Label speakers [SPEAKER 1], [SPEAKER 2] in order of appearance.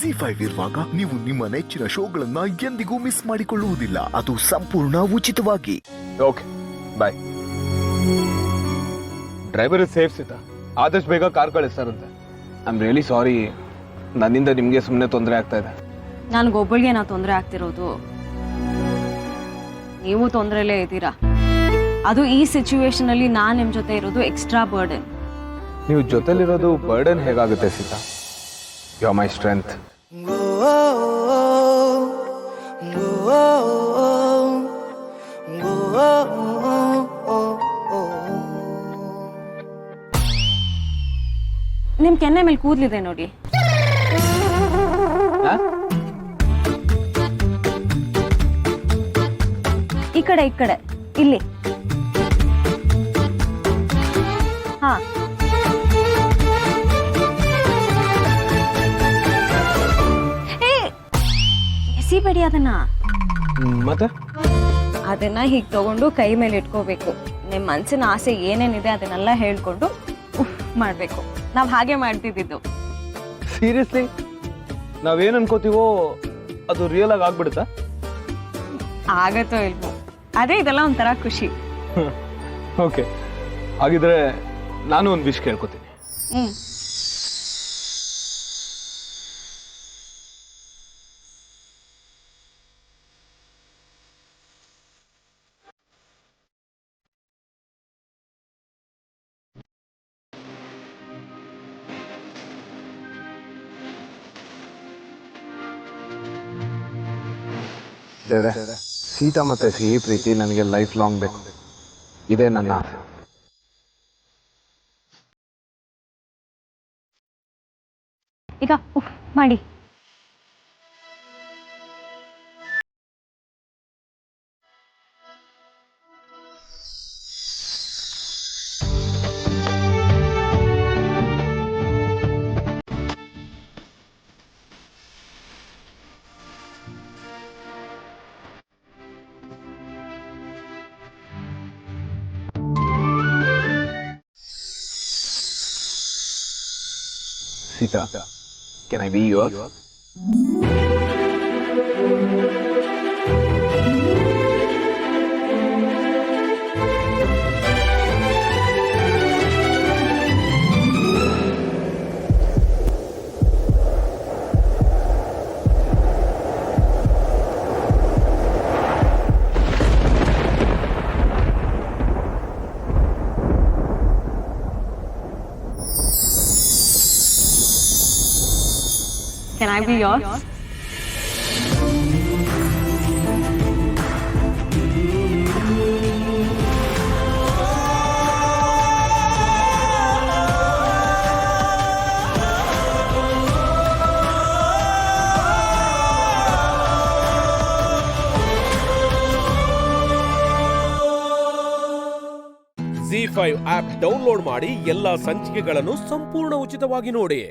[SPEAKER 1] Z5 ಇರುವಾಗ ನೀವು ನಿಮ್ಮ ನೆಚ್ಚಿನ ಶೋಗಳನ್ನ ಎಂದಿಗೂ ಮಿಸ್ ಮಾಡಿಕೊಳ್ಳುವುದಿಲ್ಲ. ಅದು ಸಂಪೂರ್ಣ ಉಚಿತವಾಗಿ.
[SPEAKER 2] Okay bye. ಡ್ರೈವರ್ ಸೇಫ್ ಸಿತ, ಆದಷ್ಟು ಬೇಗ ಕಾರ್ ಕಳಿಸ್ತಾರಂತೆ. ಐ ಆಮ್ ರಿಯಲಿ ಸಾರಿ, ನನ್ನಿಂದ ನಿಮಗೆ ಸುಮ್ಮನೆ ತೊಂದರೆ ಆಗ್ತಾ ಇದೆ.
[SPEAKER 3] ನನಗೊಬ್ಬಳಿಗೆ ನಾವು ತೊಂದರೆ ಆಗ್ತಿರೋದು, ನೀವು ತೊಂದರೆಲೇ ಇದ್ದೀರಾ. ಅದು ಈ ಸಿಚುವೇಶನ್ ಅಲ್ಲಿ ನಾನು ನಿಮ್ಮ ಜೊತೆ ಇರೋದು ಎಕ್ಸ್ಟ್ರಾ ಬರ್ಡನ್.
[SPEAKER 2] ನೀವು ಜೊತೆಲಿರೋದು ಬರ್ಡನ್ ಹೇಗಾಗುತ್ತೆ Sita? You are my strength.
[SPEAKER 3] ನಿಮ್ ಕೆನ್ನೆ ಮೇಲೆ ಕೂದಲಿದೆ ನೋಡಿ. ಈ ಕಡೆ ಇಲ್ಲಿ. ಹಾ, ಎಸಿಬೇಡಿ ಅದನ್ನ.
[SPEAKER 2] ಮತ್ತೆ
[SPEAKER 3] ಅದನ್ನ ಹೀಗೆ ತಗೊಂಡು ಕೈ ಮೇಲೆ ಇಟ್ಕೋಬೇಕು. ನಿಮ್ಮ ಮನ್ಸಿನ ಆಸೆ ಏನೇನಿದೆ ಅದನ್ನೆಲ್ಲ ಹೇಳ್ಕೊಂಡು ಮಾಡ್ಬೇಕು. ನಾವ್ ಹಾಗೆ ಮಾಡ್ತಿದ್ದು.
[SPEAKER 2] ಸೀರಿಯಸ್ಲಿ ನಾವೇನ್ ಅನ್ಕೋತೀವೋ ಅದು ರಿಯಲ್ ಆಗಿ ಆಗ್ಬಿಡುತ್ತಾ?
[SPEAKER 3] ಆಗತ್ತೋ ಇಲ್ವೋ, ಅದೇ ಇದೆಲ್ಲ ಒಂಥರ ಖುಷಿ.
[SPEAKER 2] ಓಕೆ, ಹಾಗಿದ್ರೆ ನಾನು ಒಂದು ವಿಷ್ ಕೇಳ್ಕೊತೀನಿ. ಸೀತಾ ಮತ್ತೆ ಸಿಹಿ ಪ್ರೀತಿ ನನಗೆ ಲೈಫ್ ಲಾಂಗ್ ಬೇಕು. ಇದೇ ನನ್ನ ಆಸೆ.
[SPEAKER 3] ಈಗ ಮಾಡಿ.
[SPEAKER 2] Sita, can I be yours?
[SPEAKER 3] Can I be yours?
[SPEAKER 4] Z5 app download ಮಾಡಿ ಎಲ್ಲಾ ಸಂಚಿಕೆಗಳನ್ನು ಸಂಪೂರ್ಣ ಉಚಿತವಾಗಿ ನೋಡಿ.